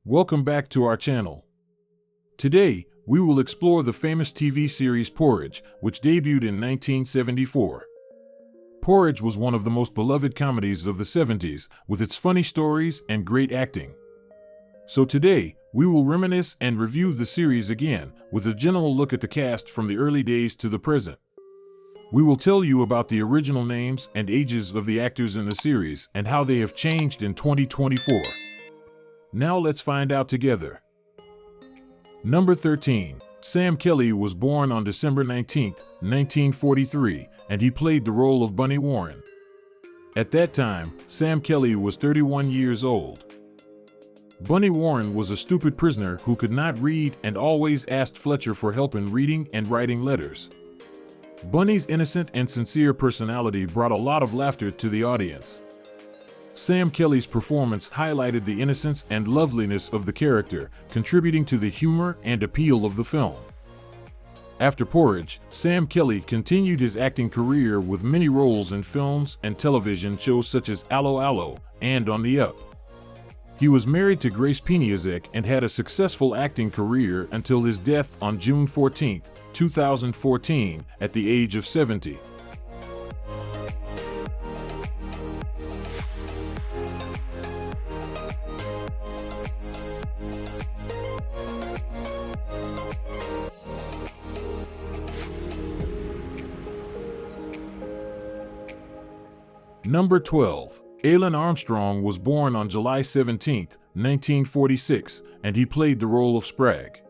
Welcome back to our channel. Today, we will explore the famous TV series Porridge, which debuted in 1974. Porridge was one of the most beloved comedies of the 70s, with its funny stories and great acting. So today, we will reminisce and review the series again, with a general look at the cast from the early days to the present. We will tell you about the original names and ages of the actors in the series and how they have changed in 2024. Now let's find out together. Number 13. Sam Kelly was born on December 19, 1943, and he played the role of Bunny Warren. At that time, Sam Kelly was 31 years old. Bunny Warren was a stupid prisoner who could not read and always asked Fletcher for help in reading and writing letters. Bunny's innocent and sincere personality brought a lot of laughter to the audience. Sam Kelly's performance highlighted the innocence and loveliness of the character, contributing to the humor and appeal of the film. After Porridge, Sam Kelly continued his acting career with many roles in films and television shows such as Allo Allo and On the Up. He was married to Grace Peniazek and had a successful acting career until his death on June 14, 2014, at the age of 70. Number 12. Alan Armstrong was born on July 17, 1946, and he played the role of Sprague.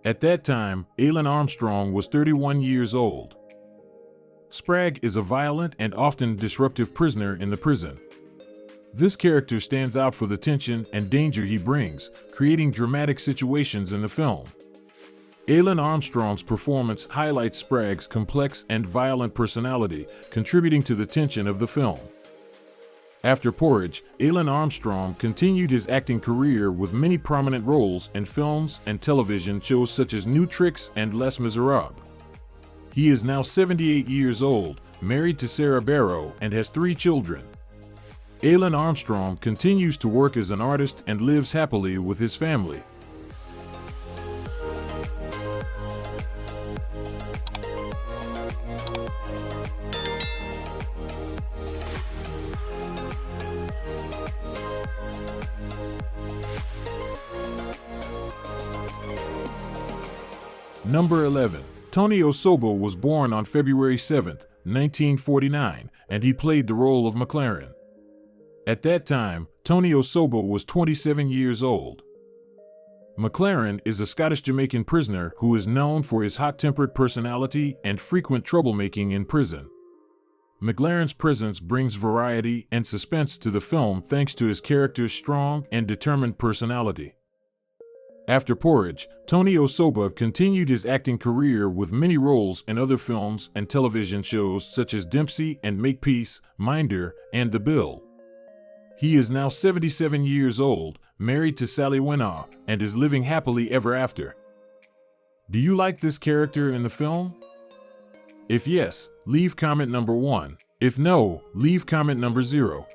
At that time, Alan Armstrong was 31 years old. Sprague is a violent and often disruptive prisoner in the prison. This character stands out for the tension and danger he brings, creating dramatic situations in the film. Alan Armstrong's performance highlights Sprague's complex and violent personality, contributing to the tension of the film. After Porridge, Alan Armstrong continued his acting career with many prominent roles in films and television shows such as New Tricks and Les Miserables. He is now 78 years old, married to Sarah Barrow, and has 3 children. Alan Armstrong continues to work as an artist and lives happily with his family. Number 11. Tony Osobo was born on February 7, 1949, and he played the role of McLaren. At that time, Tony Osobo was 27 years old. McLaren is a Scottish-Jamaican prisoner who is known for his hot-tempered personality and frequent troublemaking in prison. McLaren's presence brings variety and suspense to the film thanks to his character's strong and determined personality. After Porridge, Tony Osobo continued his acting career with many roles in other films and television shows such as Dempsey and Makepeace, Minder, and The Bill. He is now 77 years old, married to Sally Winnaw, and is living happily ever after. Do you like this character in the film? If yes, leave comment number 1. If no, leave comment number 0.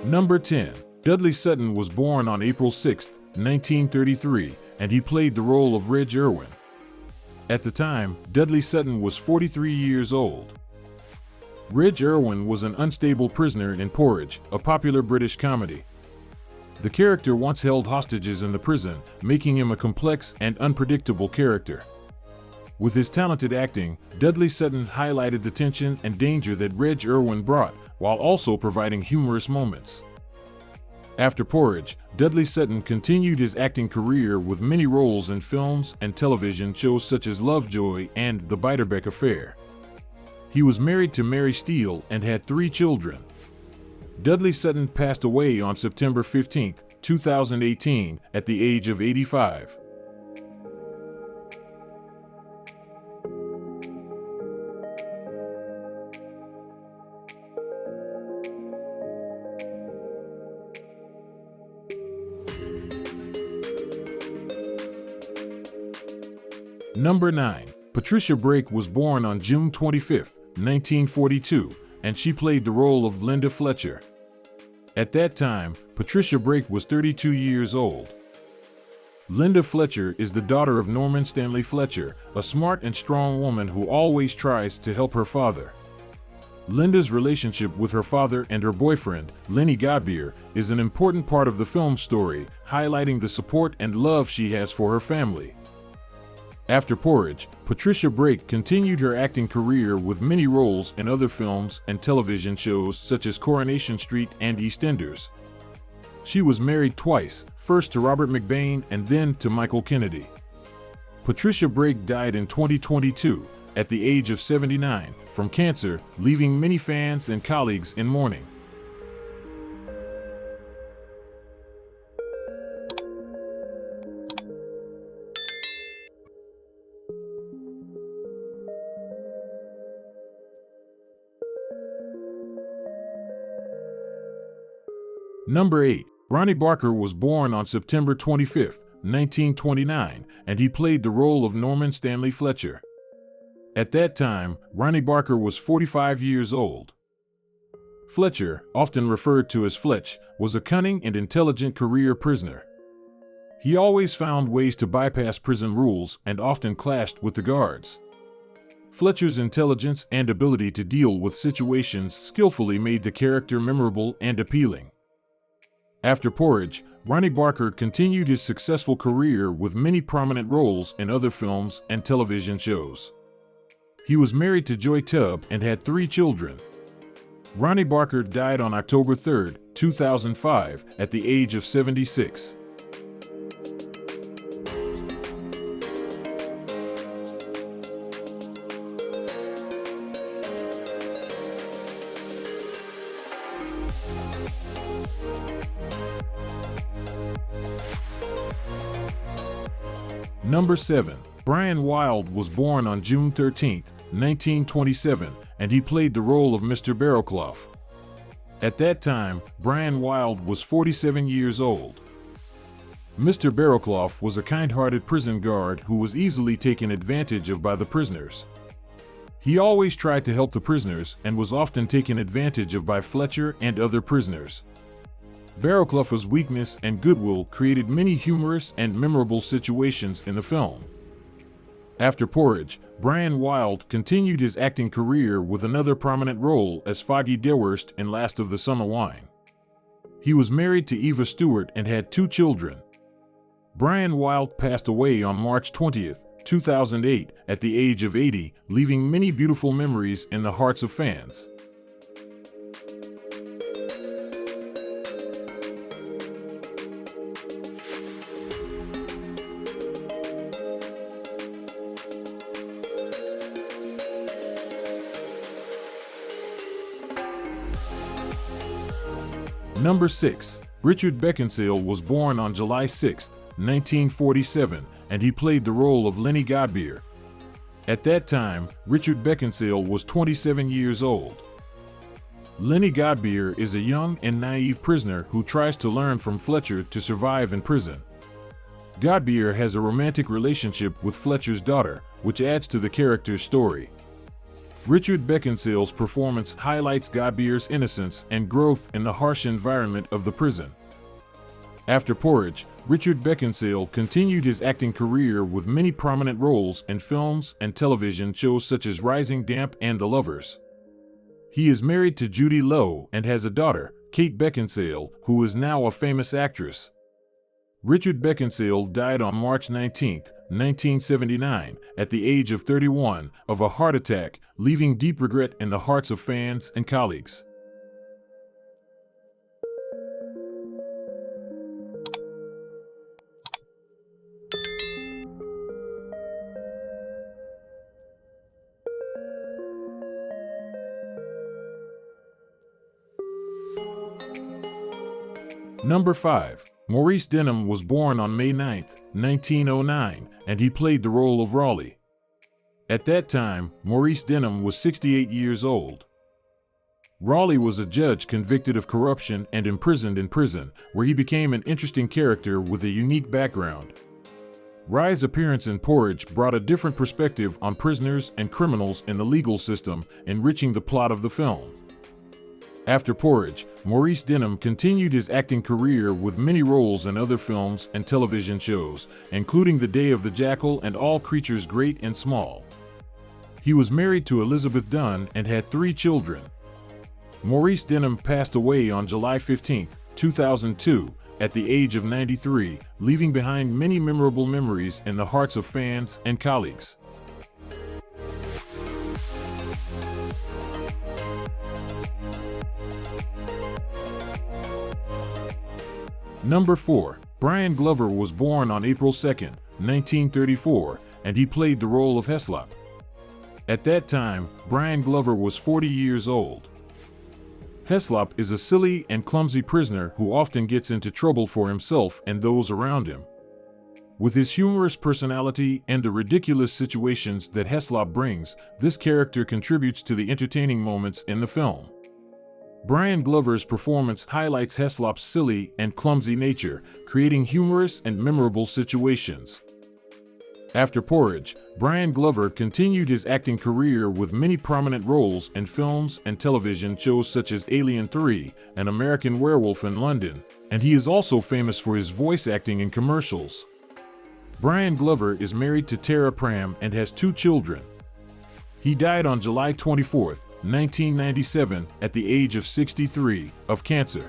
Number 10. Dudley Sutton was born on April 6, 1933, and he played the role of Reg Irwin. At the time, Dudley Sutton was 43 years old. Reg Irwin was an unstable prisoner in Porridge, a popular British comedy. The character once held hostages in the prison, making him a complex and unpredictable character. With his talented acting, Dudley Sutton highlighted the tension and danger that Reg Irwin brought, while also providing humorous moments. After Porridge, Dudley Sutton continued his acting career with many roles in films and television shows such as Lovejoy and The Beiderbecke Affair. He was married to Mary Steele and had 3 children. Dudley Sutton passed away on September 15, 2018, at the age of 85. Number 9. Patricia Break was born on June 25, 1942, and she played the role of Linda Fletcher. At that time, Patricia Break was 32 years old. Linda Fletcher is the daughter of Norman Stanley Fletcher, a smart and strong woman who always tries to help her father. Linda's relationship with her father and her boyfriend, Lenny Godbeer, is an important part of the film's story, highlighting the support and love she has for her family. After Porridge, Patricia Break continued her acting career with many roles in other films and television shows such as Coronation Street and EastEnders. She was married twice, first to Robert McBain and then to Michael Kennedy. Patricia Break died in 2022, at the age of 79, from cancer, leaving many fans and colleagues in mourning. Number 8. Ronnie Barker was born on September 25, 1929, and he played the role of Norman Stanley Fletcher. At that time, Ronnie Barker was 45 years old. Fletcher, often referred to as Fletch, was a cunning and intelligent career prisoner. He always found ways to bypass prison rules and often clashed with the guards. Fletcher's intelligence and ability to deal with situations skillfully made the character memorable and appealing. After Porridge, Ronnie Barker continued his successful career with many prominent roles in other films and television shows. He was married to Joy Tubb and had 3 children. Ronnie Barker died on October 3, 2005, at the age of 76. Number 7. Brian Wilde was born on June 13, 1927, and he played the role of Mr. Barrowclough. At that time, Brian Wilde was 47 years old. Mr. Barrowclough was a kind-hearted prison guard who was easily taken advantage of by the prisoners. He always tried to help the prisoners and was often taken advantage of by Fletcher and other prisoners. Barrowclough's weakness and goodwill created many humorous and memorable situations in the film. After Porridge, Brian Wilde continued his acting career with another prominent role as Foggy Dewhurst in Last of the Summer Wine. He was married to Eva Stewart and had 2 children. Brian Wilde passed away on March 20, 2008, at the age of 80, leaving many beautiful memories in the hearts of fans. Number 6. Richard Beckinsale was born on July 6, 1947, and he played the role of Lenny Godbeer. At that time, Richard Beckinsale was 27 years old. Lenny Godbeer is a young and naive prisoner who tries to learn from Fletcher to survive in prison. Godbeer has a romantic relationship with Fletcher's daughter, which adds to the character's story. Richard Beckinsale's performance highlights Godbeer's innocence and growth in the harsh environment of the prison. After Porridge, Richard Beckinsale continued his acting career with many prominent roles in films and television shows such as Rising Damp and The Lovers. He is married to Judy Lowe and has a daughter, Kate Beckinsale, who is now a famous actress. Richard Beckinsale died on March 19, 1979, at the age of 31, of a heart attack, leaving deep regret in the hearts of fans and colleagues. Number 5. Maurice Denham was born on May 9, 1909, and he played the role of Raleigh. At that time, Maurice Denham was 68 years old. Raleigh was a judge convicted of corruption and imprisoned in prison, where he became an interesting character with a unique background. Rye's appearance in Porridge brought a different perspective on prisoners and criminals in the legal system, enriching the plot of the film. After Porridge, Maurice Denham continued his acting career with many roles in other films and television shows, including The Day of the Jackal and All Creatures Great and Small. He was married to Elizabeth Dunn and had 3 children. Maurice Denham passed away on July 15, 2002, at the age of 93, leaving behind many memorable memories in the hearts of fans and colleagues. Number 4. Brian Glover was born on April 2, 1934, and he played the role of Heslop. At that time, Brian Glover was 40 years old. Heslop is a silly and clumsy prisoner who often gets into trouble for himself and those around him. With his humorous personality and the ridiculous situations that Heslop brings, this character contributes to the entertaining moments in the film. Brian Glover's performance highlights Heslop's silly and clumsy nature, creating humorous and memorable situations. After Porridge, Brian Glover continued his acting career with many prominent roles in films and television shows such as Alien 3 and American Werewolf in London, and he is also famous for his voice acting in commercials. Brian Glover is married to Tara Pram and has 2 children. He died on July 24, 1997, at the age of 63, of cancer.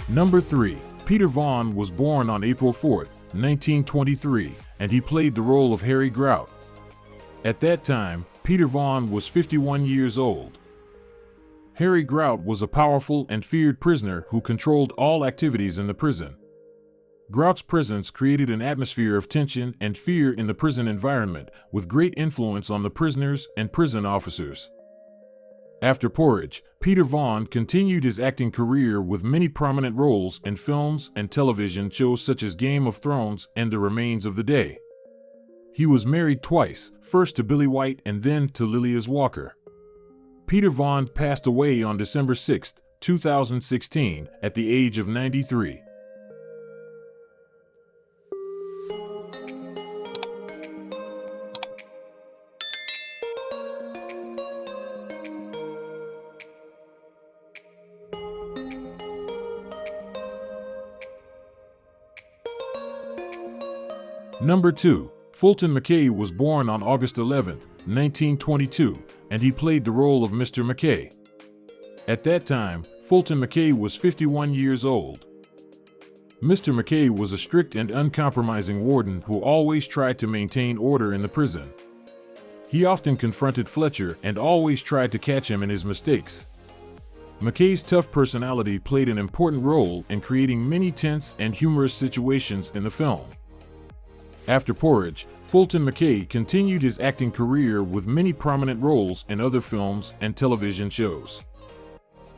Number 3. Peter Vaughan was born on April 4, 1923, and he played the role of Harry Grout. At that time, Peter Vaughan was 51 years old. Harry Grout was a powerful and feared prisoner who controlled all activities in the prison. Grout's presence created an atmosphere of tension and fear in the prison environment, with great influence on the prisoners and prison officers. After Porridge, Peter Vaughan continued his acting career with many prominent roles in films and television shows such as Game of Thrones and The Remains of the Day. He was married twice, first to Billy White and then to Lilias Walker. Peter Vaughan passed away on December 6, 2016, at the age of 93. Number 2. Fulton McKay was born on August 11, 1922, and he played the role of Mr. McKay. At that time, Fulton McKay was 51 years old. Mr. McKay was a strict and uncompromising warden who always tried to maintain order in the prison. He often confronted Fletcher and always tried to catch him in his mistakes. McKay's tough personality played an important role in creating many tense and humorous situations in the film. After Porridge, Fulton McKay continued his acting career with many prominent roles in other films and television shows.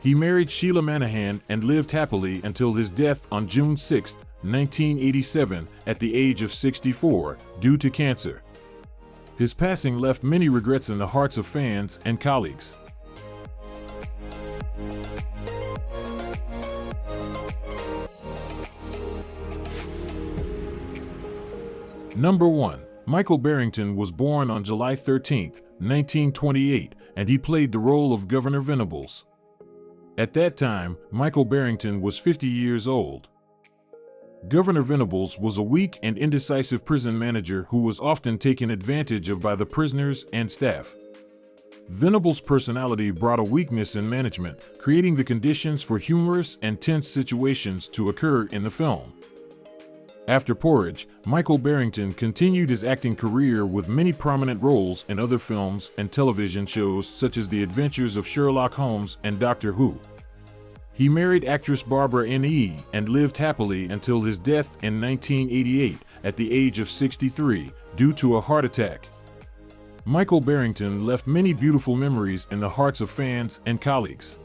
He married Sheila Manahan and lived happily until his death on June 6, 1987, at the age of 64, due to cancer. His passing left many regrets in the hearts of fans and colleagues. Number 1. Michael Barington was born on July 13, 1928, and he played the role of Governor Venables. At that time, Michael Barington was 50 years old. Governor Venables was a weak and indecisive prison manager who was often taken advantage of by the prisoners and staff. Venables' personality brought a weakness in management, creating the conditions for humorous and tense situations to occur in the film. After Porridge, Michael Barington continued his acting career with many prominent roles in other films and television shows such as The Adventures of Sherlock Holmes and Doctor Who. He married actress Barbara N.E. and lived happily until his death in 1988 at the age of 63 due to a heart attack. Michael Barington left many beautiful memories in the hearts of fans and colleagues.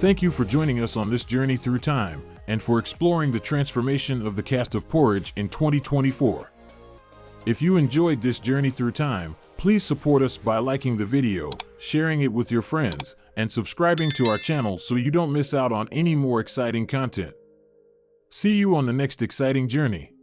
Thank you for joining us on this journey through time and for exploring the transformation of the cast of Porridge in 2024. If you enjoyed this journey through time, please support us by liking the video, sharing it with your friends, and subscribing to our channel so you don't miss out on any more exciting content. See you on the next exciting journey.